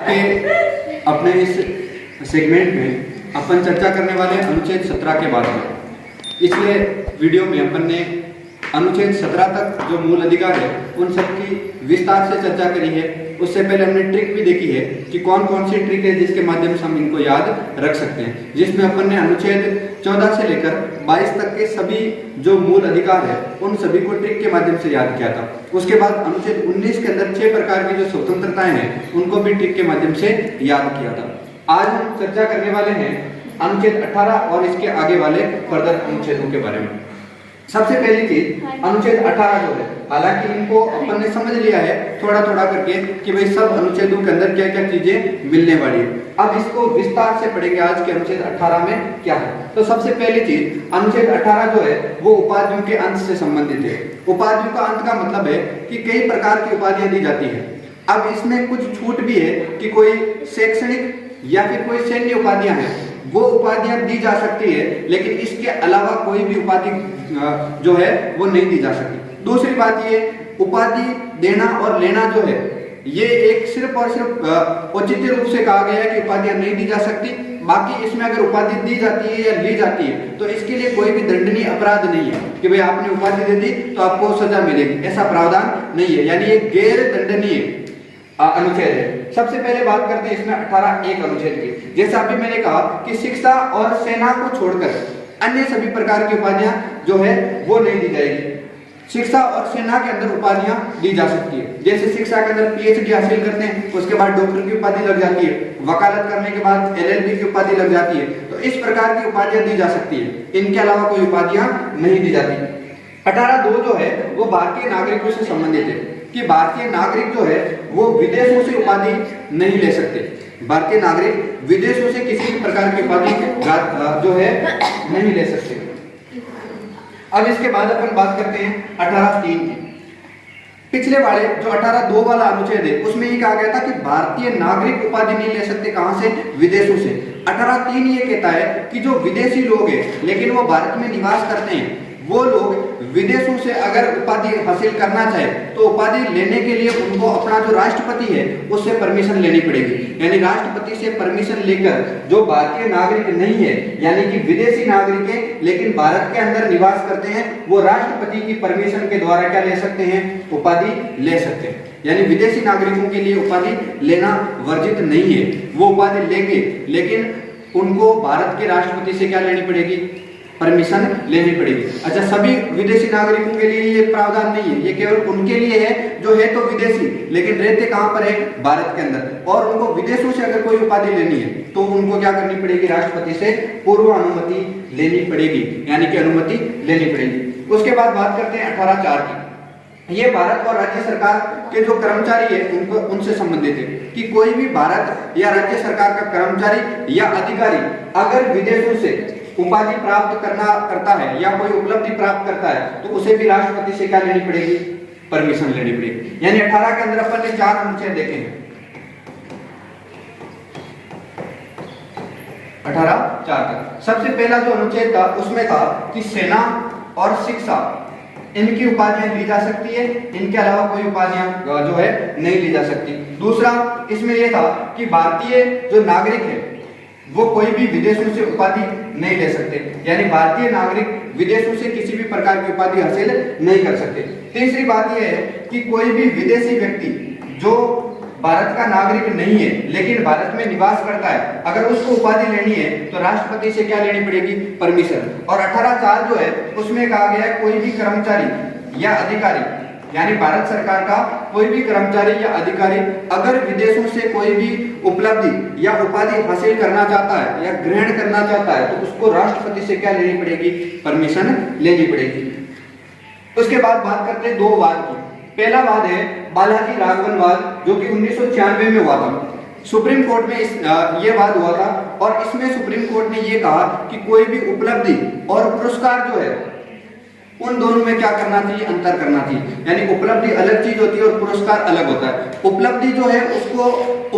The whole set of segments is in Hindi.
के अपने इस सेगमेंट में अपन चर्चा करने वाले हैं अनुच्छेद 17 के बारे में। पिछले वीडियो में अपन ने अनुच्छेद 17 तक जो मूल अधिकार है उन सब की विस्तार से चर्चा करी है। उससे पहले हमने ट्रिक भी देखी है कि कौन कौन सी ट्रिक है जिसके माध्यम से हम इनको याद रख सकते हैं, जिसमें अपन ने अनुच्छेद 14 से लेकर 22 तक के सभी जो मूल अधिकार है उन सभी को ट्रिक के माध्यम से याद किया था। उसके बाद अनुच्छेद 19 के अंदर 6 प्रकार की जो स्वतंत्रताएं हैं उनको भी ट्रिक के माध्यम से याद किया था। आज हम चर्चा करने वाले हैं अनुच्छेद 18 और इसके आगे वाले फर्दर अनुच्छेदों के बारे में। सबसे पहली चीज अनुच्छेद 18 जो है, हालांकि इनको अपन ने समझ लिया है थोड़ा थोड़ा करके कि भाई सब अनुच्छेदों के अंदर क्या क्या चीजें मिलने वाली है। अब इसको विस्तार से पढ़ेंगे आज के अनुच्छेद 18 में क्या है। तो सबसे पहली चीज अनुच्छेद 18 जो है वो उपाधियों के अंत से संबंधित है। उपाधियों का अंत का मतलब है कि कई प्रकार की उपाधियां दी जाती है। अब इसमें कुछ छूट भी है कि कोई शैक्षणिक या फिर कोई सैन्य उपाधियां हैं वो उपाधियां दी जा सकती है, लेकिन इसके अलावा कोई भी उपाधि जो है वो नहीं दी जा सकती। दूसरी बात ये, उपाधि देना और लेना जो है ये एक सिर्फ और सिर्फ औचित्य रूप से कहा गया है कि उपाधियां नहीं दी जा सकती। बाकी इसमें अगर उपाधि दी जाती है या ली जाती है तो इसके लिए कोई भी दंडनीय अपराध नहीं है कि भाई आपने उपाधि दे दी तो आपको सजा मिलेगी, ऐसा प्रावधान नहीं है। यानी ये गैर दंडनीय अनुच्छेद है। सबसे पहले बात करते हैं इसमें 18(1) अनुच्छेद की। जैसा अभी मैंने कहा कि शिक्षा और सेना को छोड़कर अन्य सभी प्रकार की उपाधियां जो है वो नहीं दी जाएगी। शिक्षा और सेना के अंदर उपाधियां दी जा सकती है। जैसे शिक्षा के अंदर PhD हासिल करते हैं उसके बाद डॉक्टर की उपाधि लग जाती है, वकालत करने के बाद LLB की उपाधि लग जाती है। तो इस प्रकार की उपाधियां दी जा सकती है, इनके अलावा कोई उपाधियां नहीं दी जाती। 18(2) जो है वो भारतीय नागरिकों से संबंधित है कि भारतीय नागरिक जो है वो विदेशों से उपाधि नहीं ले सकते। भारतीय नागरिक विदेशों से किसी भी प्रकार की उपाधि जो है नहीं ले सकते। अब इसके बाद अपन बात करते हैं 18(3) की। पिछले वाले जो 18(2) वाला अनुच्छेद है उसमें ये कहा गया था कि भारतीय नागरिक उपाधि नहीं ले सकते, कहां से? विदेशों से। 18(3) ये कहता है कि जो विदेशी लोग हैं लेकिन वो भारत में निवास करते हैं वो लोग विदेशों से अगर उपाधि हासिल करना चाहे तो उपाधि लेने के लिए उनको अपना जो राष्ट्रपति है उससे परमिशन लेनी पड़ेगी। यानी राष्ट्रपति से परमिशन लेकर जो भारतीय नागरिक नहीं है यानी कि विदेशी नागरिक है लेकिन भारत के अंदर निवास करते हैं वो राष्ट्रपति की परमिशन के द्वारा क्या ले सकते हैं? उपाधि ले सकते हैं। यानी विदेशी नागरिकों के लिए उपाधि लेना वर्जित नहीं है, वो उपाधि लेंगे लेकिन उनको भारत के राष्ट्रपति से क्या लेनी पड़ेगी? परमिशन लेनी पड़ेगी। अच्छा, सभी विदेशी नागरिकों के लिए ये प्रावधान नहीं है, ये केवल उनके लिए है जो है तो विदेशी लेकिन रहते कहां पर है? भारत के अंदर। और उनको विदेशों से अगर कोई उपाधि लेनी है तो उनको क्या करनी पड़ेगी? राष्ट्रपति से पूर्व अनुमति लेनी पड़ेगी, यानी कि अनुमति लेनी पड़ेगी। उसके बाद बात करते हैं 18(4) की। ये भारत और राज्य सरकार के जो कर्मचारी है उनको उनसे संबंधित है कि कोई भी भारत या राज्य सरकार का कर्मचारी या अधिकारी अगर विदेशों से उपाधि प्राप्त करता है या कोई उपलब्धि प्राप्त करता है तो उसे भी राष्ट्रपति से क्या लेनी पड़ेगी? परमिशन लेनी पड़ेगी। यानी 18 के अंदर अपन ने 4 अनुच्छेद देखे हैं। 18(4) तक सबसे पहला जो अनुच्छेद था उसमें था कि सेना और शिक्षा इनकी उपाधियां ली जा सकती है, इनके अलावा कोई उपाधियां जो है नहीं ली जा सकती। दूसरा इसमें यह था कि भारतीय जो नागरिक है वो कोई भी विदेशों से उपाधि नहीं ले सकते, यानी भारतीय नागरिक विदेशों से किसी भी प्रकार की उपाधि हासिल नहीं कर सकते। तीसरी बात यह है कि कोई भी विदेशी व्यक्ति जो भारत का नागरिक नहीं है लेकिन भारत में निवास करता है अगर उसको उपाधि लेनी है तो राष्ट्रपति से क्या लेनी पड़ेगी? परमिशन। और 18(4) जो है उसमें कहा गया है कोई भी कर्मचारी या अधिकारी यानी भारत सरकार का कोई भी कर्मचारी या अधिकारी अगर विदेशों से कोई भी उपलब्धि या उपाधि हासिल करना चाहता है या ग्रहण करना चाहता है तो उसको राष्ट्रपति से क्या लेनी पड़ेगी? परमिशन लेनी पड़ेगी। उसके बाद बात करते हैं 2 वाद की। पहला वाद है बालाजी राघवन वाद जो कि 1996 में हुआ था। सुप्रीम कोर्ट में ये वाद हुआ था और इसमें सुप्रीम कोर्ट ने ये कहा कि कोई भी उपलब्धि और पुरस्कार जो है उन दोनों में क्या करना चाहिए? अंतर करना चाहिए। यानी उपलब्धि अलग चीज होती है और पुरस्कार अलग होता है। उपलब्धि जो है उसको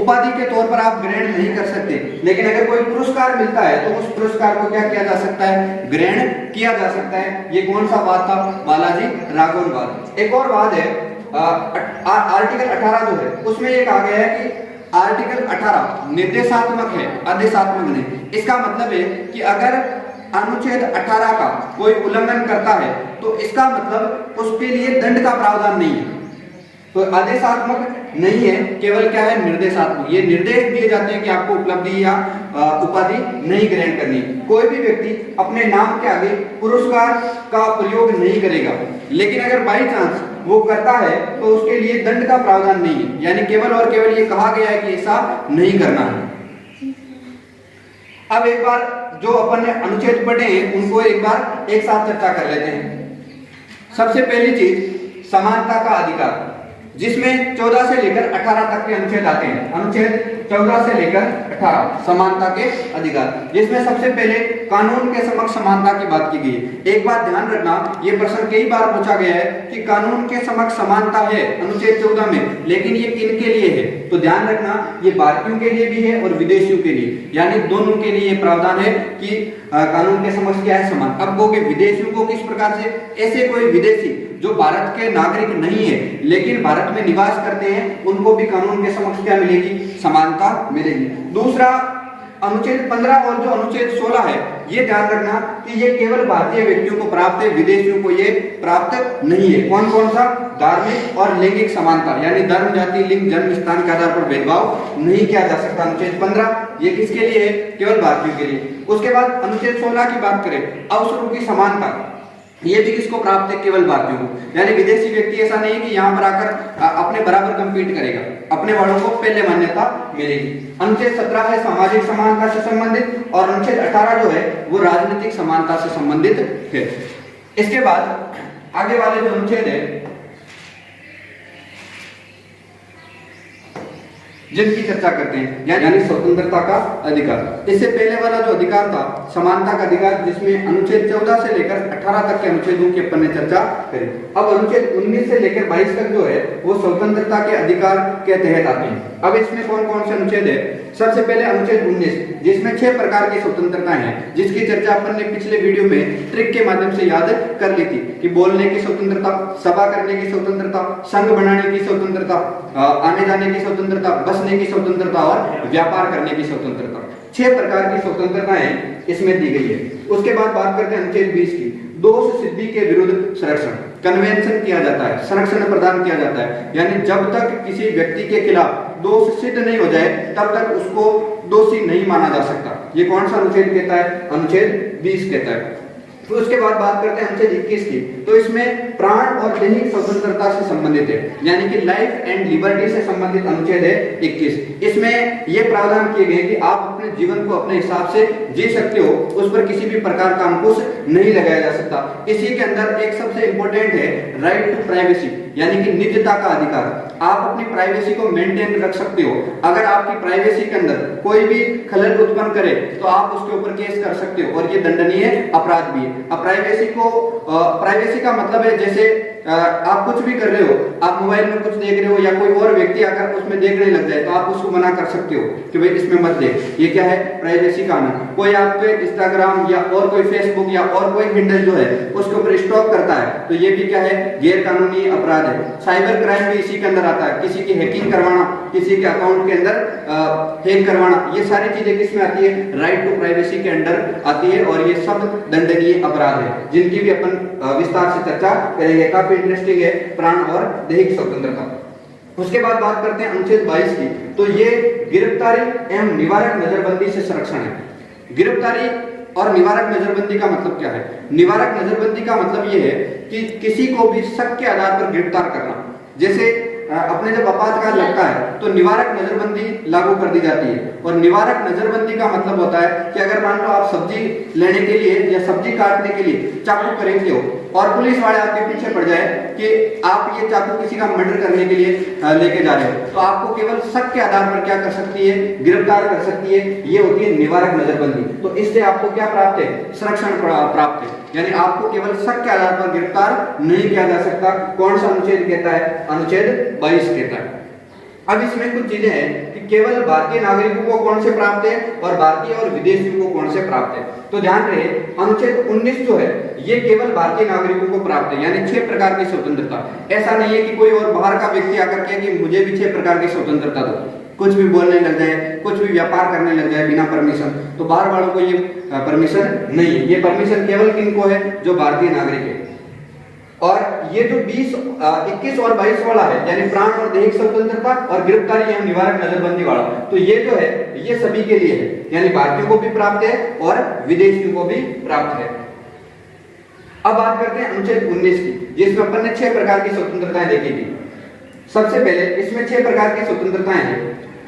उपाधि के तौर पर आप ग्रहण नहीं कर सकते, लेकिन अगर कोई पुरस्कार मिलता है तो उस पुरस्कार को क्या किया जा सकता है? ग्रहण किया जा सकता है। ये कौन सा वाद था? बालाजी राघवन वाद। एक और वाद है आर्टिकल 18 जो है उसमें ये कहा गया है कि आर्टिकल 18 निर्देशात्मक है, आदेशात्मक नहीं। इसका मतलब है कि अगर अनुच्छेद 18 का कोई उल्लंघन करता है तो इसका मतलब उसके लिए दंड का प्रावधान नहीं है। तो आदेशात्मक नहीं है, केवल क्या है, निर्देशात्मक। ये निर्देश दिए जाते हैं कि आपको उपलब्धि या उपाधि नहीं ग्रहण करनी। कोई भी व्यक्ति अपने नाम के आगे पुरस्कार का प्रयोग नहीं करेगा, लेकिन अगर बाई चांस वो करता है तो उसके लिए दंड का प्रावधान नहीं है, यानी केवल और केवल ये कहा गया है कि ऐसा नहीं करना है। अब एक बार जो अपन ने अनुच्छेद पढ़े हैं उनको एक बार एक साथ चर्चा कर लेते हैं। सबसे पहली चीज समानता का अधिकार, जिसमें 14 से लेकर 18 तक के अनुच्छेद आते हैं। अनुच्छेद 14 से लेकर 18 समानता के अधिकार, जिसमें सबसे पहले कानून के समक्ष समानता की बात की गई है। एक बात ध्यान रखना, ये प्रश्न कई बार पूछा गया है कि कानून के समक्ष समानता है अनुच्छेद 14 में, लेकिन ये किन के लिए है? तो ध्यान रखना, ये भारतीयों के लिए भी है और विदेशियों के लिए, यानी दोनों के लिए प्रावधान है कि कानून के समक्ष क्या है, समान। अब वो विदेशियों को किस प्रकार से? ऐसे कोई विदेशी जो भारत के नागरिक नहीं है लेकिन भारत में निवास करते हैं, उनको भी कानून के समक्ष क्या मिलेगी? समानता मिलेगी। दूसरा, अनुच्छेद 15 और जो अनुच्छेद 16 है, ये ध्यान रखना कि ये केवल भारतीय व्यक्तियों को प्राप्त है, विदेशियों को ये प्राप्त नहीं है। कौन कौन सा? धार्मिक और लैंगिक समानता, यानी धर्म, जाति, लिंग, जन्म स्थान के आधार पर भेदभाव नहीं किया जा सकता। अनुच्छेद 15 ये किसके लिए है? केवल भारतीयों के लिए। उसके बाद अनुच्छेद 16 की बात करें, अवसरों की समानता, ये भी किसको प्राप्त है? केवल भारतीयों को, यानी विदेशी व्यक्ति ऐसा नहीं है कि यहाँ पर आकर अपने बराबर कंपीट करेगा, अपने वालों को पहले मान्यता मिलेगी। अनुच्छेद 17 है सामाजिक समानता से संबंधित, और अनुच्छेद 18 जो है वो राजनीतिक समानता से संबंधित है। इसके बाद आगे वाले जो अनुच्छेद है जिनकी चर्चा करते हैं, यानी स्वतंत्रता का अधिकार। इससे पहले वाला जो अधिकार था समानता का अधिकार, जिसमें अनुच्छेद 14 से लेकर 18 तक के अनुच्छेदों की अपन ने चर्चा करी। अब अनुच्छेद 19 से लेकर 22 तक जो है वो स्वतंत्रता के अधिकार के तहत आते हैं। अब इसमें कौन कौन से अनुच्छेद है? सबसे पहले अनुच्छेद 19, जिसमें 6 प्रकार की स्वतंत्रता है, जिसकी चर्चा अपन ने पिछले वीडियो में ट्रिक के माध्यम से याद कर ली थी कि बोलने की स्वतंत्रता, सभा करने की स्वतंत्रता, संघ बनाने की स्वतंत्रता, आने जाने की स्वतंत्रता, बसने की स्वतंत्रता और व्यापार करने की स्वतंत्रता। 6 प्रकार की स्वतंत्रताएं इसमें दी गई है। उसके बाद बात करते हैं अनुच्छेद 20 की, दोष सिद्धि के विरुद्ध संरक्षण, कन्वेंशन किया जाता है, संरक्षण प्रदान किया जाता है, यानी जब तक किसी व्यक्ति के खिलाफ दोष सिद्ध नहीं हो जाए तब तक उसको दोषी नहीं माना जा सकता। ये कौन सा अनुच्छेद कहता है? अनुच्छेद 20 कहता है। तो उसके बाद बात करते हैं अनुच्छेद 21 की, तो इसमें प्राण और दैहिक स्वतंत्रता से संबंधित है, यानी कि लाइफ एंड लिबर्टी से संबंधित अनुच्छेद है 21। इसमें यह प्रावधान किए गए कि आप अपने जीवन को अपने हिसाब से जी सकते हो, उस पर किसी भी प्रकार का अंकुश नहीं लगाया जा सकता। इसी के अंदर एक सबसे इंपॉर्टेंट है राइट टू प्राइवेसी, यानी कि निजता का अधिकार। आप अपनी प्राइवेसी को मेंटेन रख सकते हो। अगर आपकी प्राइवेसी के अंदर कोई भी खलल उत्पन्न करे तो आप उसके ऊपर केस कर सकते हो, और ये दंडनीय अपराध भी है। अब प्राइवेसी का मतलब है जैसे आप कुछ भी कर रहे हो, आप मोबाइल में कुछ देख रहे हो या कोई और व्यक्ति आकर उसमें देखने लग जाए तो आप उसको मना कर सकते हो कि भाई इसमें मत देख। ये क्या है? प्राइवेसी कानून। कोई आप पे इंस्टाग्राम या और कोई फेसबुक या और कोई हैंडल जो है उसके ऊपर स्टॉक करता है तो ये भी क्या है? गैर कानूनी अपराध है। साइबर क्राइम भी इसी के अंदर आता है, किसी की हैकिंग करवाना, किसी के अकाउंट के अंदर हैक करवाना, ये सारी चीजें किसमें आती है? राइट टू प्राइवेसी के अंदर आती है, और ये सब दंडनीय अपराध है, जिनकी भी अपन विस्तार से चर्चा करेंगे। काफी इंटरेस्टिंग है प्राण और दैहिक स्वतंत्रता। उसके बाद बात करते हैं अनुच्छेद 22 की, तो ये गिरफ्तारी एवं निवारक नजरबंदी से संरक्षण है। गिरफ्तारी और निवारक नजरबंदी का मतलब क्या है? निवारक नजरबंदी का मतलब ये है कि किसी को भी शक के आधार पर गिरफ्तार करना। जैसे अपने जब आपातकाल लगता है तो निवारक नजरबंदी लागू कर दी जाती है, और निवारक नजरबंदी का मतलब होता है कि अगर मान लो आप सब्जी लेने के लिए या सब्जी काटने के लिए चाकू खरीदते हो और पुलिस वाले आपके पीछे पड़ जाए कि आप ये चाकू किसी का मर्डर करने के लिए लेके जा रहे हो, तो आपको केवल शक के आधार पर क्या कर सकती है? गिरफ्तार कर सकती है। ये होती है निवारक नजरबंदी। तो इससे आपको क्या प्राप्त है? संरक्षण प्राप्त है, यानी आपको केवल शक के आधार पर गिरफ्तार नहीं किया जा सकता। कौन सा अनुच्छेद कहता है? अनुच्छेद 22 कहता है। अब इसमें कुछ चीजें हैं कि केवल भारतीय नागरिकों को कौन से प्राप्त है और भारतीय और विदेशियों को कौन से प्राप्त है। तो ध्यान रहे, अनुच्छेद 19 जो है ये केवल भारतीय नागरिकों को प्राप्त है, यानी 6 प्रकार की स्वतंत्रता। ऐसा नहीं है कि कोई और बाहर का व्यक्ति आकर के कि मुझे भी 6 प्रकार की स्वतंत्रता दो। कुछ भी बोलने लग जाए, कुछ भी व्यापार करने लग जाए बिना परमिशन, तो बाहर वालों को ये परमिशन नहीं है। ये परमिशन केवल किनको है? जो भारतीय नागरिक है। और ये जो 21 और 22 वाला है, यानी प्राण और दैहिक स्वतंत्रता और गिरफ्तारी एवं निवारक नजरबंदी वाला, तो ये जो है ये सभी के लिए है, यानी भारतीयों को भी प्राप्त है और विदेशियों को भी प्राप्त है। अब बात करते हैं अनुच्छेद 19 की, जिसमें अपन ने 6 प्रकार की स्वतंत्रताएं देखी थी। सबसे पहले इसमें 6 प्रकार की स्वतंत्रताएं हैं।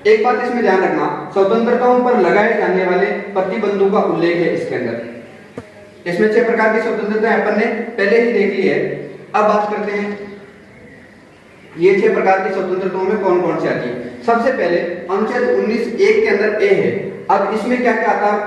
एक बात इसमें ध्यान रखना, स्वतंत्रताओं पर लगाए जाने वाले प्रतिबंधों का उल्लेख है इसके अंदर। इसमें 6 प्रकार की स्वतंत्रताएं अपन ने पहले ही देख ली है। अब बात करते हैं ये 6 प्रकार की स्वतंत्रताओं में कौन कौन सी आती है। सबसे पहले अनुच्छेद 19(1) के अंदर ए है। अब इसमें क्या क्या आता है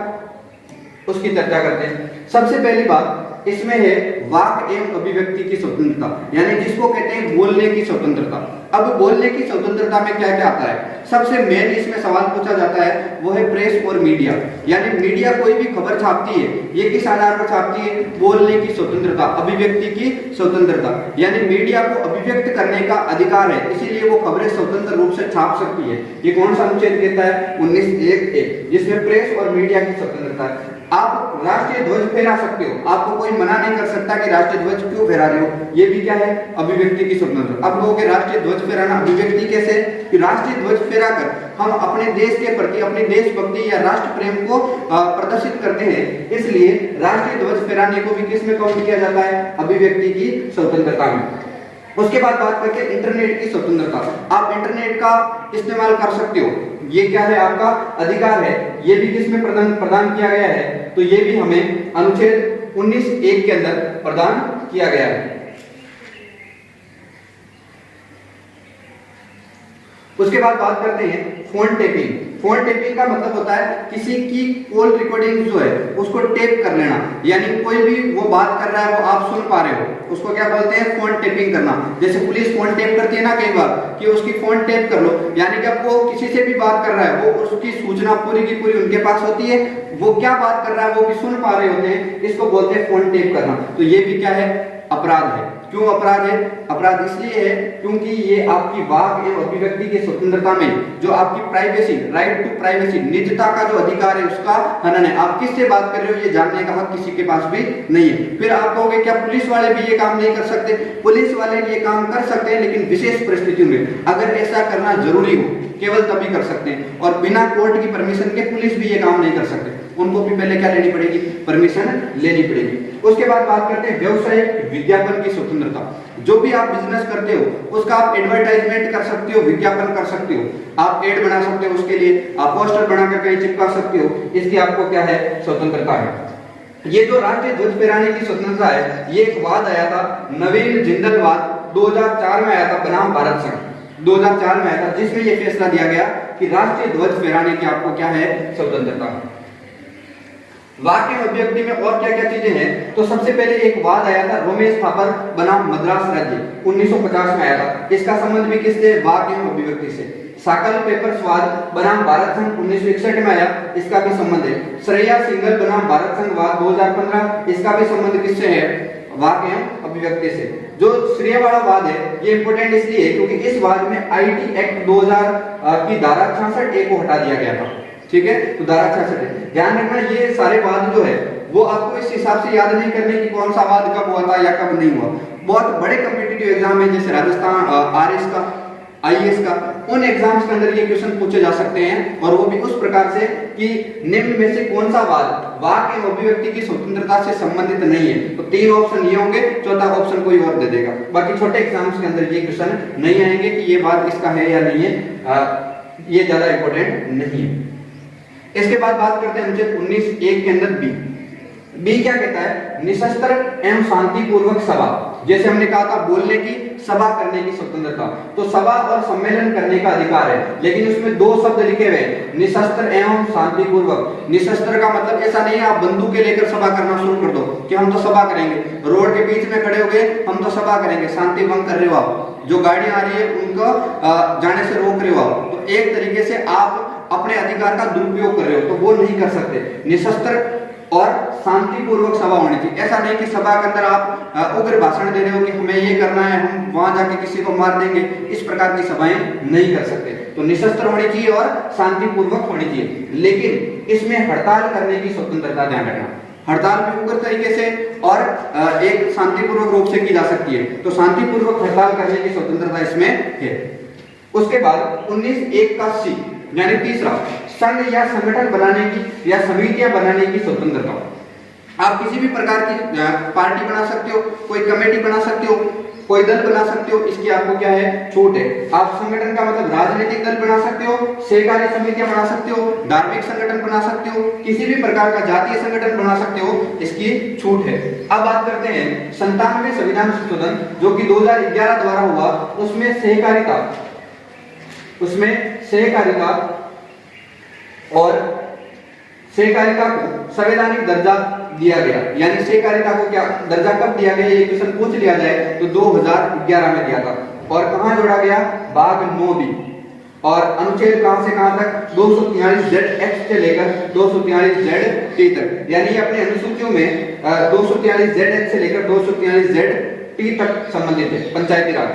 उसकी चर्चा करते हैं। सबसे पहली बात इसमें है वाक एवं अभिव्यक्ति की स्वतंत्रता, यानी जिसको कहते हैं बोलने की स्वतंत्रता। अब बोलने की स्वतंत्रता में क्या क्या आता है? सबसे मेन इसमें सवाल पूछा जाता है वो है प्रेस और मीडिया, यानी मीडिया कोई भी खबर छापती है, ये किस आधार पर छापती है? बोलने की स्वतंत्रता, अभिव्यक्ति की स्वतंत्रता, यानी मीडिया को अभिव्यक्त करने का अधिकार है, इसीलिए वो खबरें स्वतंत्र रूप से छाप सकती है। ये कौन सा अनुच्छेद कहता है? 19(1)(a), जिसमें प्रेस और मीडिया की स्वतंत्रता है। आप राष्ट्रीय ध्वज फहरा सकते हो, आपको कोई मना नहीं कर सकता कि राष्ट्रीय ध्वज क्यों फहरा रहे हो, ये भी क्या है? अभिव्यक्ति की स्वतंत्रता। अब लोगों के राष्ट्रीय ध्वज फहराना अभिव्यक्ति कैसे? कि राष्ट्रीय ध्वज फहराकर हम अपने देश के प्रति अपनी देशभक्ति या राष्ट्र प्रेम को प्रदर्शित करते हैं, इसलिए राष्ट्रीय ध्वज फहराने को भी किस में काउंट किया जाता है? अभिव्यक्ति की स्वतंत्रता में। उसके बाद बात करते हैं इंटरनेट की स्वतंत्रता। आप इंटरनेट का इस्तेमाल कर सकते हो, ये क्या है? आपका अधिकार है। ये भी किसमें प्रदान किया गया है? तो ये भी हमें अनुच्छेद 19(1) के अंदर प्रदान किया गया है। उसके बाद बात करते हैं फोन टेपिंग। फोन टेपिंग का मतलब होता है किसी की कॉल रिकॉर्डिंग जो है उसको टेप कर लेना, यानी कोई भी वो बात कर रहा है वो आप सुन पा रहे हो, उसको क्या बोलते हैं? फोन टेपिंग करना। जैसे पुलिस फोन टेप करती है ना कई बार, कि उसकी फोन टेप कर लो, यानी कि अब वो किसी से भी बात कर रहा है, वो उसकी सूचना पूरी की पूरी उनके पास होती है, वो क्या बात कर रहा है वो भी सुन पा रहे होते हैं, इसको बोलते हैं फोन टेप करना। तो ये भी क्या है? अपराध है। क्यों अपराध है? अपराध इसलिए है क्योंकि ये आपकी वाक एवं अभिव्यक्ति की स्वतंत्रता में जो आपकी प्राइवेसी, राइट टू प्राइवेसी, निजता का जो अधिकार है उसका हनन है। आप किससे बात कर रहे हो ये जानने का हक किसी के पास भी नहीं है। फिर आप कहोगे क्या पुलिस वाले भी ये काम नहीं कर सकते? पुलिस वाले ये काम कर सकते हैं, लेकिन विशेष परिस्थितियों में, अगर ऐसा करना जरूरी हो केवल तभी कर सकते हैं, और बिना कोर्ट की परमिशन के पुलिस भी ये काम नहीं कर सकते। उनको भी पहले क्या लेनी पड़ेगी? परमिशन लेनी पड़ेगी। उसके बाद बात करते हैं व्यवसाय विज्ञापन की स्वतंत्रता। जो भी आप बिजनेस करते हो उसका आप एडवर्टाइजमेंट कर सकते हो, विज्ञापन कर सकते हो, आप एड बना सकते हो, उसके लिए आप पोस्टर बनाकर कहीं चिपका सकते हो, इसकी आपको क्या है? स्वतंत्रता है। ये जो राष्ट्रीय ध्वज फहराने की स्वतंत्रता है, ये एक वाद आया था, नवीन जिंदल वाद 2004 में आया था बनाम भारत संघ 2004 में आया था, जिसमें यह फैसला दिया गया कि राष्ट्रीय ध्वज फहराने की आपको क्या है? स्वतंत्रता। वाक्य अभिव्यक्ति में और क्या क्या चीजें हैं? तो सबसे पहले एक वाद आया था रोमेश थापर बनाम मद्रास राज्य 1950 में आया था। इसका संबंध भी किससे? वाक्य अभिव्यक्ति से। साकल पेपर्स वाद बनाम भारत संघ 1961 में आया, इसका भी संबंध है। श्रेया सिंगल बनाम भारत संघ वाद 2015, इसका भी संबंध किससे है? वाक्य अभिव्यक्ति से। जो श्रेय वाला वाद है ये इंपोर्टेंट इसलिए है क्योंकि इस वाद में आईटी एक्ट 2000 की धारा 66(a) को हटा दिया गया था। ठीक है, तो धारा 66 ध्यान रखना। ये सारे वाद जो है वो आपको इस हिसाब से याद नहीं करने की कौन सा वाद कब हुआ था या कब नहीं हुआ। बहुत बड़े कॉम्पिटिटिव एग्जाम है जैसे राजस्थान आरएस का, आईएएस का, उन एग्जाम्स के अंदर ये क्वेश्चन पूछे जा सकते हैं, और वो भी उस प्रकार से कि निम्न में से कौन सा वाद वाक्य एवं अभिव्यक्ति की स्वतंत्रता से संबंधित नहीं है। तो 3 ऑप्शन ये होंगे, चौथा ऑप्शन कोई और दे देगा। बाकी छोटे एग्जाम्स के अंदर ये क्वेश्चन नहीं आएंगे कि ये बात इसका है या नहीं है, ये ज्यादा इंपॉर्टेंट नहीं है। इसके बाद बात करते हैं अनुच्छेद 19(1) के अंदर बी क्या कहता है? निशस्त्र एवं शांतिपूर्वक सभा। जैसे हमने कहा था बोलने की, सभा करने की स्वतंत्रता, तो सभा और सम्मेलन करने का अधिकार है, लेकिन उसमें 2 शब्द लिखे हुए हैं, निशस्त्र एवं शांतिपूर्वक। निशस्त्र का मतलब ऐसा नहीं है आप बंदूकें लेकर सभा करना शुरू कर दो कि हम तो सभा करेंगे, रोड के बीच में खड़े हो गए हम तो सभा करेंगे, शांति भंग कर रहे हो आप, जो गाड़ियां आ रही है उनको जाने से रोक रहे हो आप, तो एक तरीके से आप अपने अधिकार का दुरुपयोग कर रहे हो, तो वो नहीं कर सकते। निशस्त्र और शांतिपूर्वक सभा होनी चाहिए। ऐसा नहीं कि सभा के अंदर आप उग्र भाषण दे रहे हो कि हमें ये करना है, हम वहां जाके किसी को मार देंगे, इस प्रकार की सभाएं नहीं कर सकते। तो निशस्त्र होनी चाहिए और शांतिपूर्वक होनी चाहिए, लेकिन इसमें हड़ताल करने की स्वतंत्रता ध्यान रखना। हड़ताल भी उग्र तरीके से और एक शांतिपूर्वक रूप से की जा सकती है, तो शांतिपूर्वक हड़ताल करने की स्वतंत्रता इसमें है। उसके बाद 19(1) का सी यानी तीसरा, संघ या संगठन बनाने की या समितियां बनाने की स्वतंत्रता। आप किसी भी प्रकार की पार्टी बना सकते हो, कोई कमेटी बना सकते हो, कोई दल बना सकते हो, इसकी आपको क्या है, छूट है। आप संगठन का मतलब राजनीतिक दल बना सकते हो, सहकारी समितियां बना सकते हो, धार्मिक संगठन बना सकते हो, किसी भी प्रकार का जातीय संगठन बना सकते हो, इसकी छूट है। अब बात करते हैं 97वें संविधान संशोधन जो कि 2011 द्वारा हुआ, उसमें सहकारिता को संवैधानिक दर्जा दिया गया। यानी सहकारिता को क्या दर्जा कब दिया गया, ये क्वेश्चन पूछ लिया जाए तो 2011 में दिया था। और कहां जोड़ा गया, भाग 9B। और अनुच्छेद कहां से कहां तक, 243Z(X) से लेकर 243Z(T) तक। यानी अपने अनुसूचियों में 243Z(X) से लेकर 243Z(T) तक संबंधित है पंचायती राज।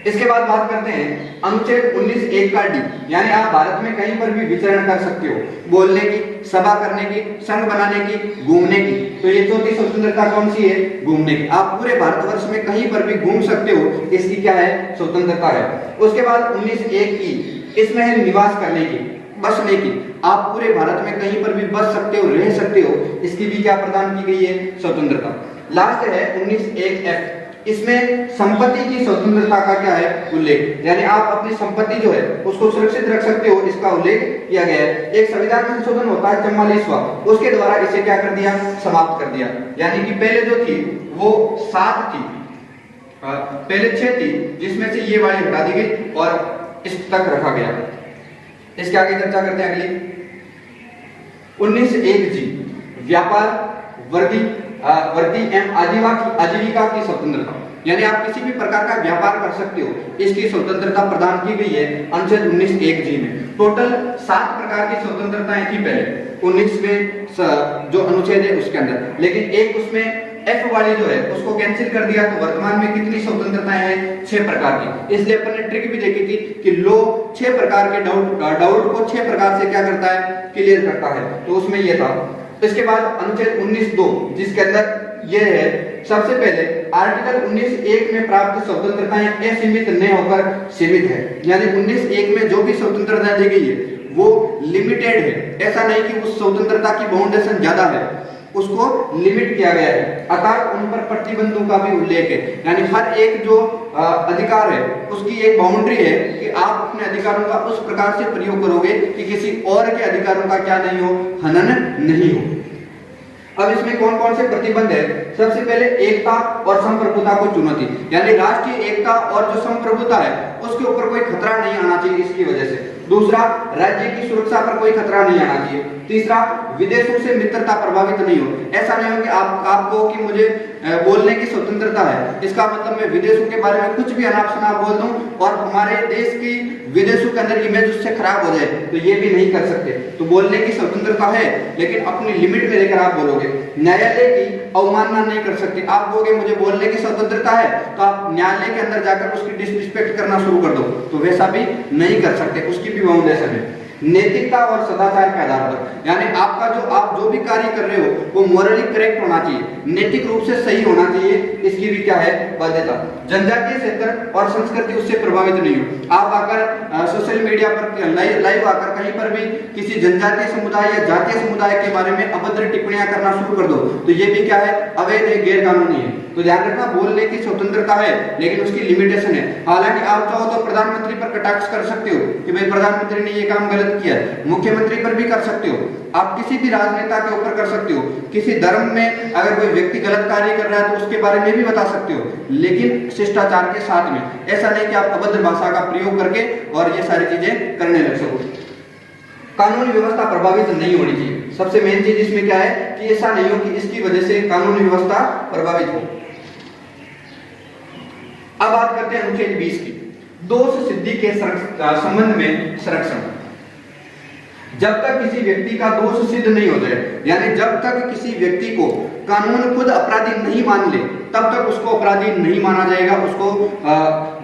इसके बाद बात करते हैं अनुच्छेद 19(1) का D, यानी आप भारत में कहीं पर भी विचरण कर सकते हो, बोलने की, सभा करने की, संघ बनाने की, घूमने की। तो ये चौथी स्वतंत्रता कौन सी है, घूमने की। आप पूरे भारतवर्ष में कहीं पर भी घूम सकते हो, इसकी क्या है, स्वतंत्रता है। उसके बाद 19(1) E, इसमें है निवास करने की, बसने की। आप पूरे भारत में कहीं पर भी बस सकते हो, रह सकते हो, इसकी भी क्या प्रदान की गई है, स्वतंत्रता। लास्ट है 19(1) F, इसमें संपत्ति की स्वतंत्रता का क्या है, उल्लेख। यानी आप अपनी संपत्ति जो है उसको सुरक्षित रख सकते हो, इसका उल्लेख किया गया है। एक संविधान संशोधन होता है 44वां, उसके द्वारा इसे क्या कर दिया, समाप्त कर दिया। यानी कि पहले जो थी वो 7 थी, पहले 6 थी, जिसमें से ये वाली हटा दी गई और इस तक रखा गया। इसके आगे चर्चा करते हैं अगली 19(1) G, व्यापार, वर्दी एवं आजीविका की स्वतंत्रता। यानी आप किसी भी प्रकार का व्यापार कर सकते हो, इसकी स्वतंत्रता प्रदान की गई है अनुच्छेद 19(1) G में। टोटल 7 प्रकार की स्वतंत्रताएं थी पहले 19वें जो अनुच्छेद है उसके अंदर, लेकिन एक उसमें F वाली जो है उसको कैंसिल कर दिया। तो वर्तमान में कितनी स्वतंत्रताएं हैं, 6 प्रकार की। इसलिए अपन ने ट्रिक भी देखी थी कि लो 6 प्रकार के डाउट को 6 प्रकार से क्या करता है, क्लियर करता है, तो उसमें ये था। इसके बाद अनुच्छेद 19(2) जिसके अंदर ये है, सबसे पहले आर्टिकल 19(1) में प्राप्त स्वतंत्रताएं असीमित न होकर सीमित है। यानी 19(1) में जो भी स्वतंत्रता दी गई है वो लिमिटेड है, ऐसा नहीं कि उस स्वतंत्रता की बाउंडेशन ज्यादा है, उसको लिमिट किया गया है, अर्थात उन पर प्रतिबंधों का भी उल्लेख है। यानी हर एक जो अधिकार है उसकी एक बाउंड्री है कि आप अपने अधिकारों का उस प्रकार से प्रयोग करोगे कि किसी और के अधिकारों का क्या नहीं हो, हनन नहीं हो। अब इसमें कौन कौन से प्रतिबंध है, सबसे पहले एकता और संप्रभुता को चुनौती। यानी राष्ट्रीय एकता और जो संप्रभुता है उसके ऊपर कोई खतरा नहीं आना चाहिए इसकी वजह से। दूसरा, राज्य की सुरक्षा पर कोई खतरा नहीं आना चाहिए। तीसरा, विदेशों से मित्रता प्रभावित नहीं हो। ऐसा नहीं हो कि आपको कि मुझे बोलने की स्वतंत्रता है, इसका मतलब मैं विदेशों के बारे में कुछ भी अनाप शनाप बोल दूं और हमारे देश की विदेशों के अंदर इमेज उससे खराब हो जाए, तो ये भी नहीं कर सकते। तो बोलने की स्वतंत्रता है, लेकिन अपनी लिमिट में लेकर आप बोलोगे। न्यायालय की अवमानना नहीं कर सकते। आप कहोगे मुझे बोलने की स्वतंत्रता है, तो आप न्यायालय के अंदर जाकर उसकी डिसरिस्पेक्ट करना शुरू कर दो, तो वैसा भी नहीं कर सकते, उसकी भी बाउंडेशन है। नैतिकता और सदाचार के आधार पर, यानी आप जो भी कार्य कर रहे हो वो मोरली करेक्ट होना चाहिए, नैतिक रूप से सही होना चाहिए, इसकी भी क्या है, बाध्यता। जनजातीय क्षेत्र और संस्कृति उससे प्रभावित नहीं हो। आप आकर सोशल मीडिया पर लाइव आकर कहीं पर भी किसी जनजातीय समुदाय या जातीय समुदाय के बारे में अभद्र टिप्पणियां करना शुरू कर दो, तो ये भी क्या है, अवैध है, गैर कानूनी है। तो ध्यान रखना, बोलने की स्वतंत्रता है लेकिन उसकी लिमिटेशन है। हालांकि आप चाहो तो प्रधानमंत्री पर कटाक्ष कर सकते हो कि भाई प्रधानमंत्री ने ये काम गलत किया है, मुख्यमंत्री पर भी कर सकते हो, आप किसी भी राजनेता के ऊपर कर सकते हो, किसी धर्म में अगर कोई व्यक्ति गलत कार्य कर रहा है तो उसके बारे में भी बता सकते हो, लेकिन शिष्टाचार के साथ में। ऐसा नहीं कि आप अभद्र भाषा का प्रयोग करके और ये सारी चीजें करने लग सको। कानूनी व्यवस्था प्रभावित नहीं होनी चाहिए। सबसे मेन चीज इसमें क्या है कि ऐसा नहीं हो कि इसकी वजह से कानूनी व्यवस्था प्रभावित हो। अब बात करते हैं अनुच्छेद 20 की, दोष सिद्धि के संबंध में संरक्षण। जब तक किसी व्यक्ति का दोष सिद्ध नहीं हो जाए, यानी जब तक किसी व्यक्ति को कानून खुद अपराधी नहीं मान ले, तब तक उसको अपराधी नहीं माना जाएगा, उसको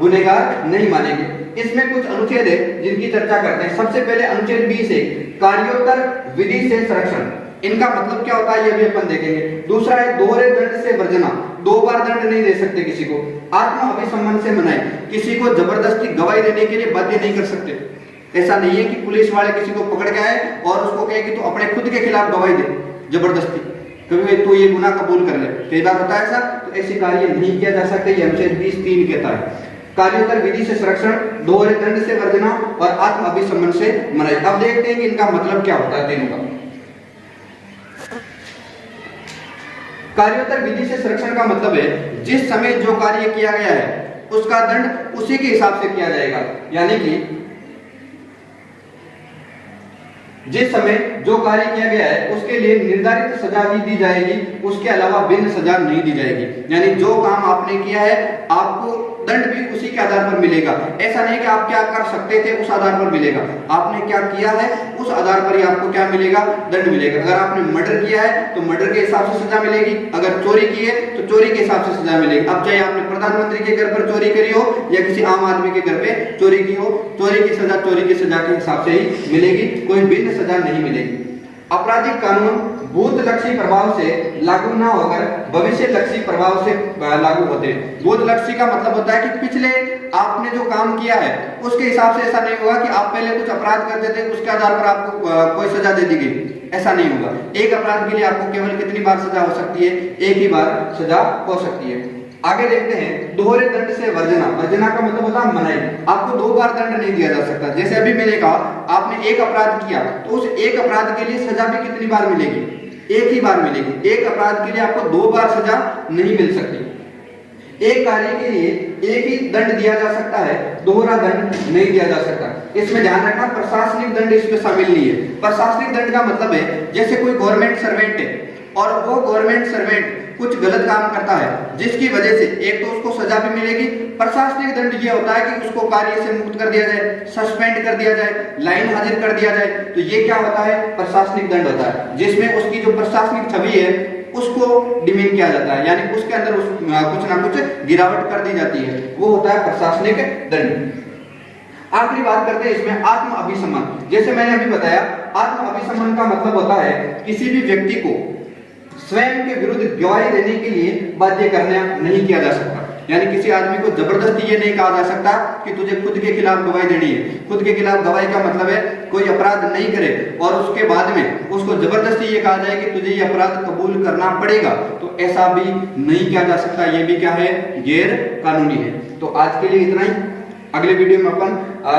गुनहगार नहीं मानेंगे। इसमें कुछ अनुच्छेद है जिनकी चर्चा करते हैं। सबसे पहले अनुच्छेद 20 है कार्योत्तर विधि से संरक्षण। इनका मतलब क्या होता है ये भी अपन देखेंगे। दूसरा है दोहरे दंड से वर्जना, 2 बार दंड नहीं दे सकते किसी को। आत्म अभिसम्मन से मनाई, किसी को जबरदस्ती गवाही देने के लिए बाध्य नहीं कर सकते। ऐसा नहीं है कि पुलिस वाले किसी को पकड़ के आए और उसको कहे कि तू अपने खुद के खिलाफ गवाही दे जबरदस्ती, क्योंकि तू ये गुनाह कबूल कर ले। कई बार होता है ऐसा, तो ऐसी कार्य नहीं किया जा सकता। ये अनुच्छेद 20(3) कहता है कार्योत्तर विधि से संरक्षण, दोहरे दंड से वर्जना और आत्म अभिसम्मन से मनाई। अब देखते हैं कि इनका मतलब क्या होता है तीनों का। कार्योत्तर विधि से संरक्षण का मतलब है जिस समय जो कार्य किया गया है उसका दंड उसी के हिसाब से किया जाएगा। यानी कि जिस समय जो कार्य किया गया है उसके लिए निर्धारित सजा ही दी जाएगी, उसके अलावा भिन्न सजा नहीं दी जाएगी। यानी जो काम आपने किया है आपको दंड भी उसी के आधार पर मिलेगा। ऐसा नहीं कि आप क्या कर सकते थे उस आधार पर मिलेगा, आपने क्या किया है उस आधार पर ही आपको क्या मिलेगा, दंड मिलेगा। अगर आपने मर्डर किया है तो मर्डर के हिसाब से सजा मिलेगी, अगर चोरी की है तो चोरी के हिसाब से सजा मिलेगी। अब चाहे आपने प्रधानमंत्री के घर पर चोरी करी हो या किसी आम आदमी के घर पे चोरी की हो, चोरी की सजा चोरी की सजा के हिसाब से ही मिलेगी, कोई भिन्न सजा नहीं मिलेगी। आपराधिक कानून भूत लक्षी प्रभाव से लागू ना होकर भविष्य लक्षी प्रभाव से लागू होते हैं। भूत लक्षी का मतलब होता है कि पिछले आपने जो काम किया है उसके हिसाब से ऐसा नहीं होगा कि आप पहले कुछ अपराध करते थे उसके आधार पर आपको कोई सजा दे दी गई, ऐसा नहीं होगा। एक अपराध के लिए आपको केवल कितनी बार सजा हो सकती है, एक ही बार सजा हो सकती है। आगे देखते हैं दोहरे दंड से वर्जना। वर्जना का मतलब होता है मनाई, आपको 2 बार दंड नहीं दिया जा सकता। जैसे अभी मैंने कहा आपने एक अपराध किया तो उस एक अपराध के लिए सजा भी कितनी बार मिलेगी, एक ही बार मिलेगी। एक अपराध के लिए आपको 2 बार सजा नहीं मिल सकती। एक कार्य के लिए एक ही दंड दिया जा सकता है, दोहरा दंड नहीं दिया जा सकता। इसमें ध्यान रखना प्रशासनिक दंड इसमें शामिल नहीं है। प्रशासनिक दंड का मतलब है जैसे कोई गवर्नमेंट सर्वेंट है और वो गवर्नमेंट सर्वेंट कुछ गलत काम करता है जिसकी वजह से एक तो उसको सजा भी मिलेगी। प्रशासनिक दंड ये होता है कि उसको कार्य से मुक्त कर दिया जाए, सस्पेंड कर दिया जाए, लाइन हाजिर कर दिया जाए। तो ये क्या होता है, प्रशासनिक दंड होता है, जिसमें उसकी जो प्रशासनिक छवि है उसको डिमीन किया जाता है, यानी उसके अंदर कुछ ना कुछ गिरावट कर दी जाती है, वो होता है प्रशासनिक दंड। आखिरी बात करते हैं इसमें आत्म अभिसम्मन। जैसे मैंने अभी बताया आत्म अभिसम्मन का मतलब होता है किसी भी व्यक्ति को स्वयं के विरुद्ध गवाही देने के लिए बाध्य करना नहीं किया जा सकता। यानी किसी आदमी को जबरदस्ती ये नहीं कहा जा सकता कि तुझे खुद के खिलाफ गवाही देनी है। खुद के खिलाफ गवाही का मतलब है कोई अपराध नहीं करे और उसके बाद में उसको जबरदस्ती ये कहा जाए कि तुझे ये अपराध कबूल करना पड़ेगा, तो ऐसा भी नहीं किया जा सकता। ये भी क्या है, गैर कानूनी है। तो आज के लिए इतना ही। अगले वीडियो में अपन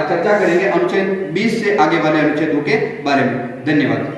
चर्चा करेंगे अनुच्छेद 20 से आगे वाले अनुच्छेदों के बारे में। धन्यवाद।